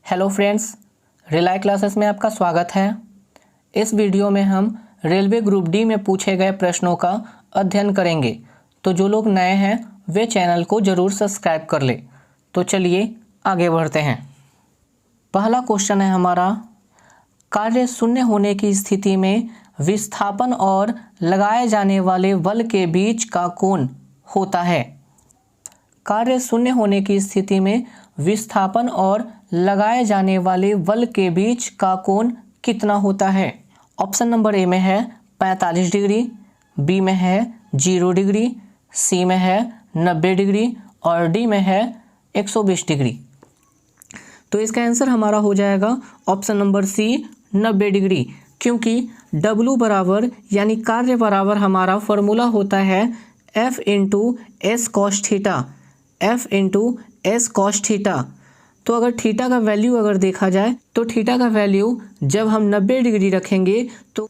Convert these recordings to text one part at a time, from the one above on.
Hello friends, rely classes में आपका स्वागत है। इस वीडियो में हम रेलवे ग्रुप डी में पूछे गए प्रश्नों का अध्ययन करेंगे। तो जो लोग नए हैं वे चैनल को ज़रूर सब्सक्राइब कर ले। तो चलिए आगे बढ़ते हैं। पहला क्वेश्चन है हमारा, कार्य शून्य होने की स्थिति में विस्थापन और लगाए जाने वाले बल के बीच का कोण होता है। कार्य शून्य होने की स्थिति में विस्थापन और लगाए जाने वाले बल के बीच का कोण कितना होता है? ऑप्शन नंबर ए में है 45 डिग्री, बी में है 0 डिग्री, सी में है 90 डिग्री और डी में है 120 डिग्री। तो इसका आंसर हमारा हो जाएगा ऑप्शन नंबर सी 90 डिग्री, क्योंकि W बराबर यानी कार्य बराबर हमारा फॉर्मूला होता है F into S cos theta, F into S cos theta. तो अगर थीटा का वैल्यू अगर देखा जाए तो थीटा का वैल्यू जब हम 90 डिग्री रखेंगे तो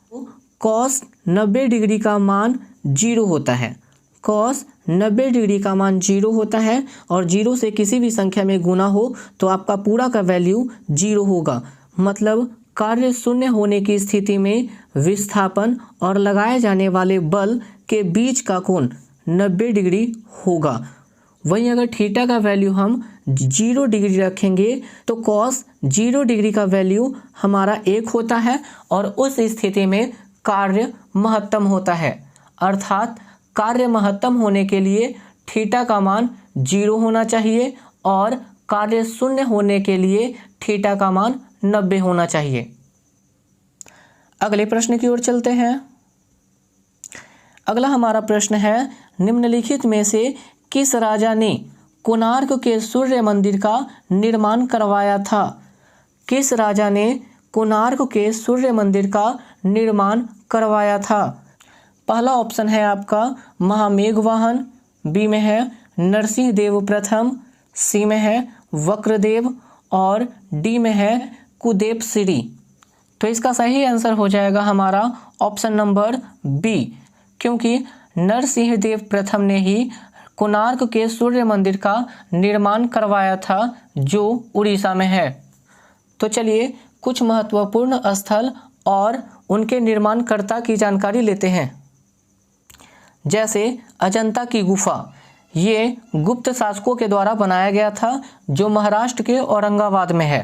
कॉस 90 डिग्री का मान 0 होता है। कॉस 90 डिग्री का मान 0 होता है और 0 से किसी भी संख्या में गुना हो तो आपका पूरा का वैल्यू 0 होगा। मतलब कार्य शून्य होने की स्थिति में विस्थापन और लगाए जाने वाले बल के बीच का कोण 90 डिग्री होगा। वहीं अगर थीटा का वैल्यू हम 0 डिग्री रखेंगे तो कॉस 0 डिग्री का वैल्यू हमारा 1 होता है और उस स्थिति में कार्य महत्तम होता है। अर्थात कार्य महत्तम होने के लिए थीटा का मान 0 होना चाहिए और कार्य शून्य होने के लिए थीटा का मान 90 होना चाहिए। अगले प्रश्न की ओर चलते हैं। अगला हमारा प्रश्न है, निम्नलिखित में से किस राजा ने कोणार्क के सूर्य मंदिर का निर्माण करवाया था? किस राजा ने कोणार्क के सूर्य मंदिर का निर्माण करवाया था? पहला ऑप्शन है आपका महामेघवाहन, बी में है नरसिंह देव प्रथम, सी में है वक्रदेव और डी में है कुदेबश्री। तो इसका सही आंसर हो जाएगा हमारा ऑप्शन नंबर बी, क्योंकि नरसिंह देव प्रथम ने ही कोणार्क के सूर्य मंदिर का निर्माण करवाया था जो उड़ीसा में है। तो चलिए कुछ महत्वपूर्ण स्थल और उनके निर्माणकर्ता की जानकारी लेते हैं। जैसे अजंता की गुफा, ये गुप्त शासकों के द्वारा बनाया गया था जो महाराष्ट्र के औरंगाबाद में है।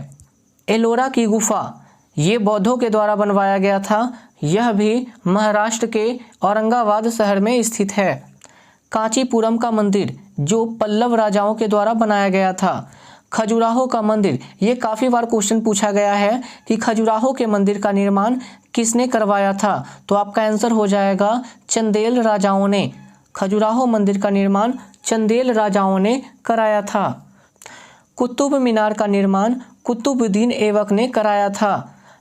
एलोरा की गुफा, ये बौद्धों के द्वारा बनवाया गया था, यह भी महाराष्ट्र के औरंगाबाद शहर में स्थित है। कांचीपुरम का मंदिर जो पल्लव राजाओं के द्वारा बनाया गया था। खजुराहो का मंदिर, ये काफ़ी बार क्वेश्चन पूछा गया है कि खजुराहो के मंदिर का निर्माण किसने करवाया था? तो आपका आंसर हो जाएगा चंदेल राजाओं ने। खजुराहो मंदिर का निर्माण चंदेल राजाओं ने कराया था। कुतुब मीनार का निर्माण कुतुबुद्दीन ऐबक ने कराया था।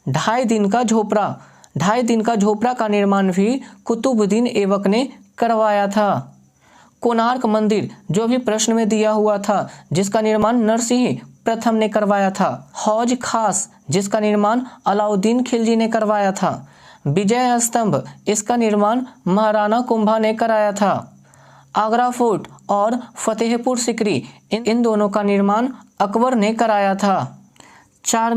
2.5 दिन का झोपड़ा, 2.5 दिन का झोपड़ा का निर्माण भी कुतुबुद्दीन ऐबक ने करवाया था। कोणार्क मंदिर जो भी प्रश्न में दिया हुआ था, जिसका निर्माण नरसिंह प्रथम ने करवाया था। हौज खास, जिसका निर्माण अलाउद्दीन खिलजी ने करवाया था। विजय स्तंभ, इसका निर्माण महाराणा कुंभा ने कराया था। आगरा फोर्ट और फतेहपुर सिकरी, इन दोनों का निर्माण अकबर ने कराया था। चार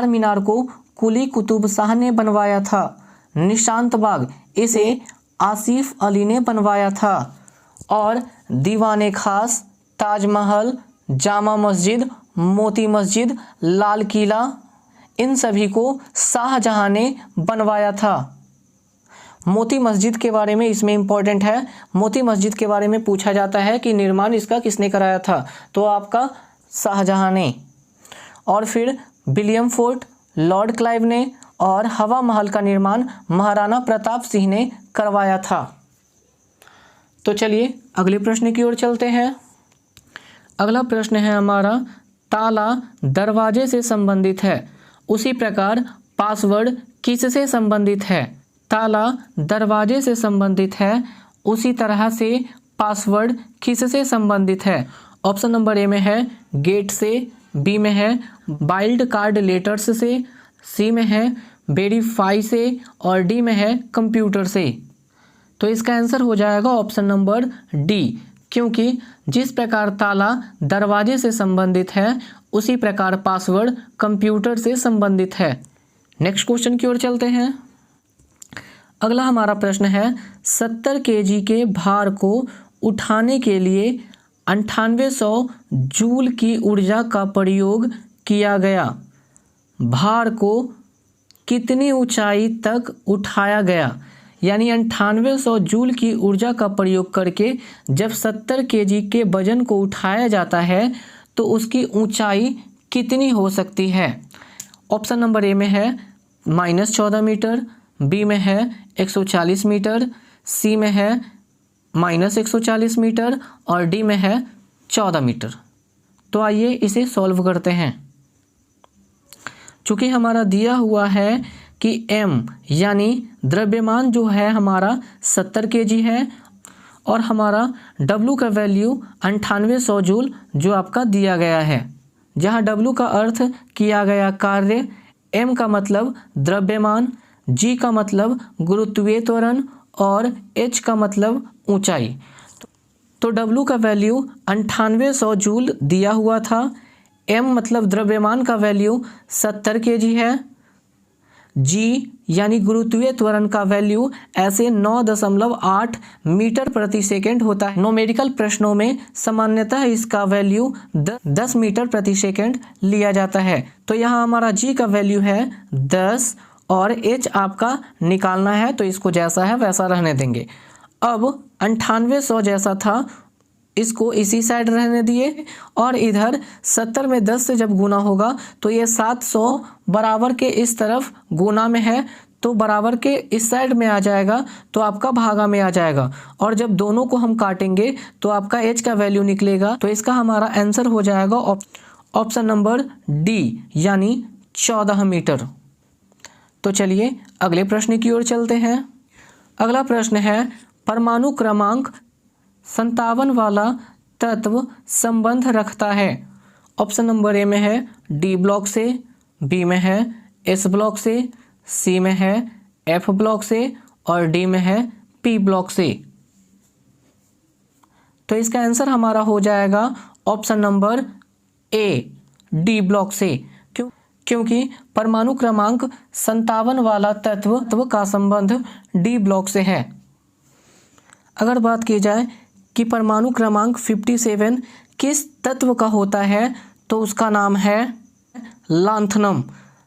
मीनार को कुली कुतुब शाह ने बनवाया था। निशांत बाग, इसे आसिफ अली ने बनवाया था। और दीवाने खास, ताजमहल, जामा मस्जिद, मोती मस्जिद, लाल किला, इन सभी को शाहजहां ने बनवाया था। मोती मस्जिद के बारे में इसमें इम्पोर्टेंट है, मोती मस्जिद के बारे में पूछा जाता है कि निर्माण इसका किसने कराया था, तो आपका शाहजहां ने। और फिर विलियम फोर्ट लॉर्ड क्लाइव ने और हवा महल का निर्माण महाराणा प्रताप सिंह ने करवाया था। तो चलिए अगले प्रश्न की ओर चलते हैं। अगला प्रश्न है हमारा, ताला दरवाजे से संबंधित है, उसी प्रकार पासवर्ड किससे संबंधित है? ताला दरवाजे से संबंधित है, उसी तरह से पासवर्ड किससे संबंधित है? ऑप्शन नंबर ए में है गेट से, बी में है वाइल्ड कार्ड लेटर्स से, सी में है वेरीफाई से और डी में है कंप्यूटर से। तो इसका आंसर हो जाएगा ऑप्शन नंबर डी, क्योंकि जिस प्रकार ताला दरवाजे से संबंधित है उसी प्रकार पासवर्ड कंप्यूटर से संबंधित है। नेक्स्ट क्वेश्चन की ओर चलते हैं। अगला हमारा प्रश्न है 70 kg के भार को उठाने के लिए 9800 जूल की ऊर्जा का प्रयोग किया गया। भार को कितनी ऊंचाई तक उठाया गया? यानी 9800 जूल की ऊर्जा का प्रयोग करके जब 70 kg के वजन को उठाया जाता है तो उसकी ऊंचाई कितनी हो सकती है? ऑप्शन नंबर ए में है -14 मीटर, बी में है 140 मीटर, सी में है -140 मीटर और डी में है 14 मीटर। तो आइए इसे सॉल्व करते हैं। चूँकि हमारा दिया हुआ है कि m यानी द्रव्यमान जो है हमारा 70 kg है और हमारा w का वैल्यू 9800 जूल जो आपका दिया गया है, जहाँ w का अर्थ किया गया कार्य, m का मतलब द्रव्यमान, g का मतलब गुरुत्वीय त्वरण और h का मतलब ऊंचाई। तो w का वैल्यू 9800 जूल दिया हुआ था, m मतलब द्रव्यमान का वैल्यू 70 kg है, g यानी गुरुत्वीय त्वरण का वैल्यू ऐसे 9.8 मीटर प्रति सेकेंड होता है। न्यूमेरिकल प्रश्नों में सामान्यतः इसका वैल्यू 10 मीटर प्रति सेकेंड लिया जाता है। तो यहाँ हमारा g का वैल्यू है 10 और h आपका निकालना है, तो इसको जैसा है वैसा रहने देंगे। अब 9800 जैसा था इसको इसी साइड रहने दिए और इधर 70 में 10 से जब गुना होगा तो ये 700 बराबर के इस तरफ गुना में है, तो बराबर के इस साइड में आ जाएगा तो आपका भागा में आ जाएगा। और जब दोनों को हम काटेंगे तो आपका h का वैल्यू निकलेगा। तो इसका हमारा आंसर हो जाएगा ऑप्शन नंबर डी यानी 14 मीटर। तो चलिए अगले प्रश्न की ओर चलते हैं। अगला प्रश्न है परमाणु क्रमांक 57 वाला तत्व संबंध रखता है। ऑप्शन नंबर ए में है डी ब्लॉक से, बी में है एस ब्लॉक से, सी में है एफ ब्लॉक से और डी में है पी ब्लॉक से। तो इसका आंसर हमारा हो जाएगा option number A D block से, क्योंकि परमाणु क्रमांक 57 वाला तत्व का संबंध डी ब्लॉक से है। अगर बात की जाए कि परमाणु क्रमांक 57 किस तत्व का होता है तो उसका नाम है लांथनम।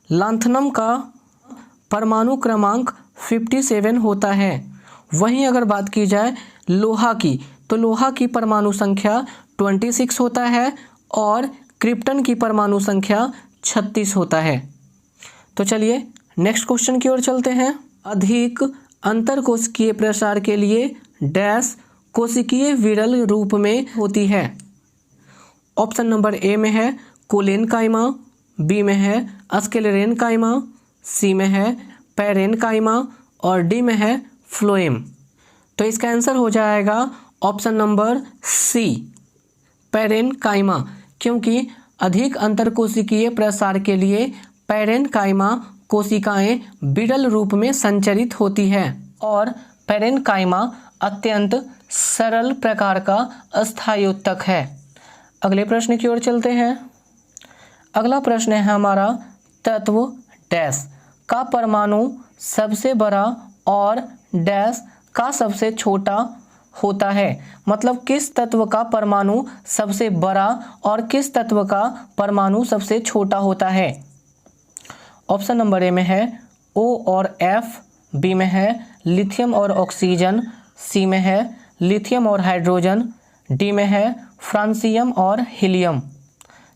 लांथनम का परमाणु क्रमांक 57 होता है। वहीं अगर बात की जाए लोहा की तो लोहा की परमाणु संख्या 26 होता है और क्रिप्टन की परमाणु संख्या 36 होता है। तो चलिए नेक्स्ट क्वेश्चन की ओर चलते हैं। अधिक अंतरकोशिकीय प्रसार के लिए डैश कोशिकीय विरल रूप में होती है। ऑप्शन नंबर ए में है कोलेनकाइमा, बी में है स्क्लेरेनकाइमा, सी में है पैरेनकाइमा और डी में है फ्लोएम। तो इसका आंसर हो जाएगा ऑप्शन नंबर सी पैरेनकाइमा, क्योंकि अधिक अंतरकोशिकीय प्रसार के लिए पैरेनकाइमा कोशिकाएं विरल रूप में संचरित होती है और पैरेनकाइमा अत्यंत सरल प्रकार का अस्थायी ऊतक है। अगले प्रश्न की ओर चलते हैं। अगला प्रश्न है हमारा तत्व डैश का परमाणु सबसे बड़ा और डैश का सबसे छोटा होता है। मतलब किस तत्व का परमाणु सबसे बड़ा और किस तत्व का परमाणु सबसे छोटा होता है। ऑप्शन नंबर ए में है ओ और एफ, बी में है लिथियम और ऑक्सीजन, सी में है लिथियम और हाइड्रोजन, डी में है फ्रांसियम और हीलियम।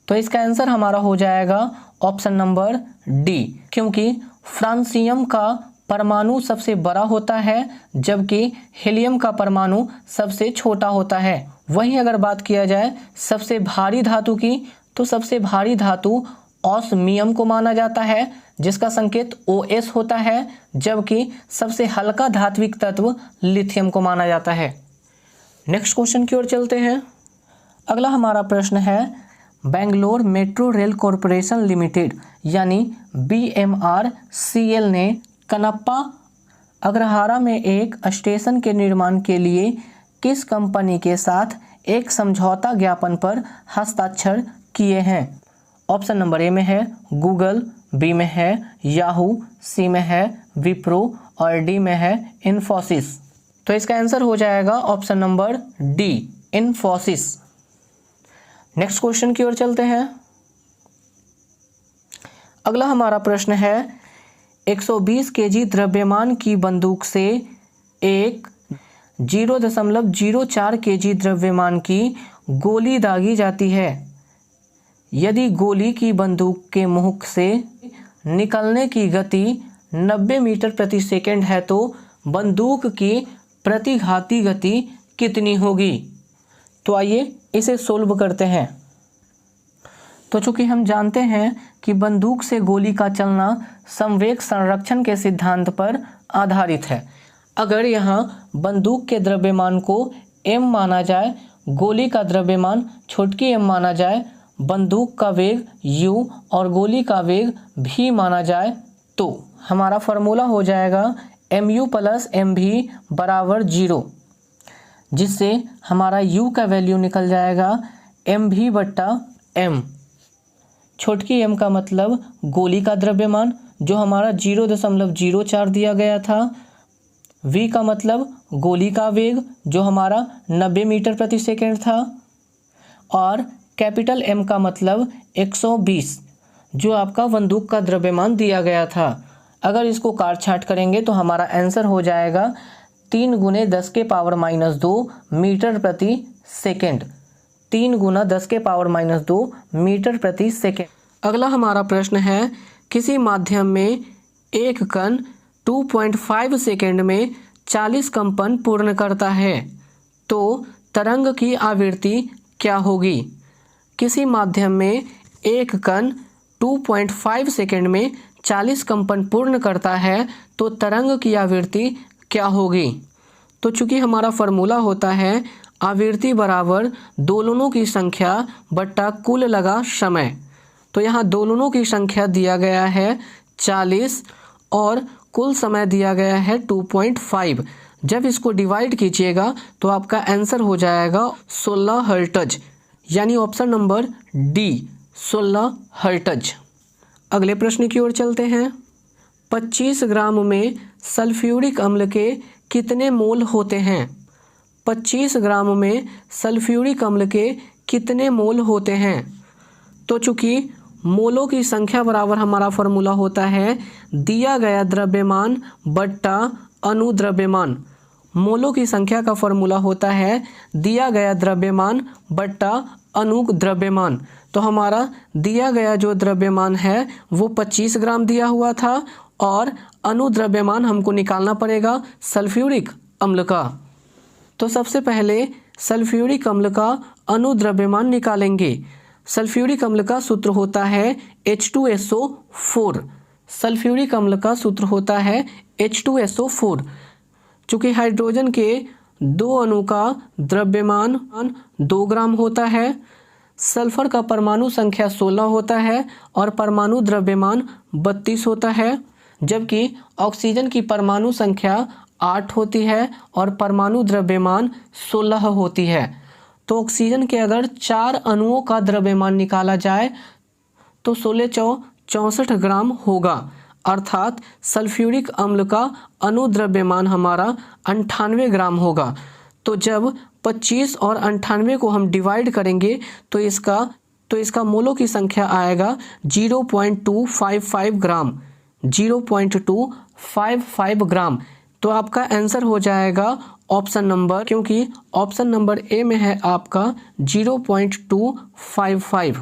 तो इसका आंसर हमारा हो जाएगा ऑप्शन नंबर डी, क्योंकि फ्रांसियम का परमाणु सबसे बड़ा होता है जबकि हीलियम का परमाणु सबसे छोटा होता है। वहीं अगर बात किया जाए सबसे भारी धातु की तो सबसे भारी धातु ऑस्मियम को माना जाता है जिसका संकेत OS होता है, जबकि सबसे हल्का धात्विक तत्व लिथियम को माना जाता है। नेक्स्ट क्वेश्चन की ओर चलते हैं। अगला हमारा प्रश्न है Bangalore metro rail corporation limited यानी BMRCL ने कनप्पा अग्रहारा में एक स्टेशन के निर्माण के लिए किस कंपनी के साथ एक समझौता ज्ञापन पर हस्ताक्षर किए हैं। ऑप्शन नंबर ए में है गूगल, बी में है याहू, सी में है विप्रो और डी में है इन्फोसिस। तो इसका आंसर हो जाएगा option number D, Infosys. Next question की ओर चलते हैं। अगला हमारा प्रश्न है 120 केजी द्रव्यमान की बंदूक से एक 0.04 केजी द्रव्यमान की गोली दागी जाती है। यदि गोली की बंदूक के मुख से निकलने की गति 90 मीटर प्रति सेकंड है तो बंदूक की प्रतिघाती गति कितनी होगी? तो आइए इसे सोल्व करते हैं। तो चूंकि हम जानते हैं कि बंदूक से गोली का चलना संवेग संरक्षण के सिद्धांत पर आधारित है। अगर यहाँ बंदूक के द्रव्यमान को m माना जाए, गोली का द्रव्यमान छोटकी m माना जाए, बंदूक का वेग u और गोली का वेग v माना जाए, तो हमारा फॉर्मूला हो जाएगा mu प्लस mv बराबर 0, जिससे हमारा u का वैल्यू निकल जाएगा mv बट्टा m। छोटकी m का मतलब गोली का द्रव्यमान जो हमारा 0.04 दिया गया था, v का मतलब गोली का वेग जो हमारा 90 मीटर प्रति सेकंड था, और कैपिटल M का मतलब 120 जो आपका बंदूक का द्रव्यमान दिया गया था। अगर इसको काट छाँट करेंगे तो हमारा आंसर हो जाएगा 3 × 10⁻2 मीटर प्रति सेकंड। 3 × 10⁻2 मीटर प्रति सेकंड। अगला हमारा प्रश्न है किसी माध्यम में एक कण 2.5 सेकंड में 40 कंपन पूर्ण करता है तो तरंग की आवृत्ति क्या होगी? किसी माध्यम में एक कण 2.5 सेकंड में 40 कंपन पूर्ण करता है तो तरंग की आवृत्ति क्या होगी? तो चूंकि हमारा फॉर्मूला होता है आवृत्ति बराबर दोलनों की संख्या बट्टा कुल लगा समय। तो यहाँ दोलनों की संख्या दिया गया है 40 और कुल समय दिया गया है 2.5। जब इसको डिवाइड कीजिएगा तो आपका आंसर हो जाएगा 16 हर्ट्ज, यानी ऑप्शन नंबर डी 16 हर्ट्ज। अगले प्रश्न की ओर चलते हैं। 25 ग्राम में सल्फ्यूरिक अम्ल के कितने मोल होते हैं? 25 ग्राम में सल्फ्यूरिक अम्ल के कितने मोल होते हैं? तो चूंकि मोलों की संख्या बराबर हमारा फॉर्मूला होता है दिया गया द्रव्यमान बट्टा अनुद्रव्यमान। मोलों की संख्या का फॉर्मूला होता है दिया गया द्रव्यमान बट्टा अनुद्रव्यमान। तो हमारा दिया गया जो द्रव्यमान है वो 25 ग्राम दिया हुआ था और अनुद्रव्यमान हमको निकालना पड़ेगा सल्फ्यूरिक अम्ल का। तो सबसे पहले सल्फ्यूरिक अम्ल का अनुद्रव्यमान निकालेंगे। सल्फ्यूरिक अम्ल का सूत्र होता है H2SO4। सल्फ्यूरिक अम्ल का सूत्र होता है H2SO4। चूँकि हाइड्रोजन के 2 अणु का द्रव्यमान 2 ग्राम होता है, सल्फर का परमाणु संख्या 16 होता है और परमाणु द्रव्यमान 32 होता है, जबकि ऑक्सीजन की परमाणु संख्या 8 होती है और परमाणु द्रव्यमान 16 होती है। तो ऑक्सीजन के अगर 4 अणुओं का द्रव्यमान निकाला जाए तो 16×4 = 64 ग्राम होगा, अर्थात सल्फ्यूरिक अम्ल का अनुद्रव्यमान हमारा 98 ग्राम होगा। तो जब 25 और 98 को हम डिवाइड करेंगे तो इसका मोलों की संख्या आएगा 0.255 ग्राम। 0.255 ग्राम। तो आपका आंसर हो जाएगा ऑप्शन नंबर, क्योंकि ऑप्शन नंबर ए में है आपका 0.255।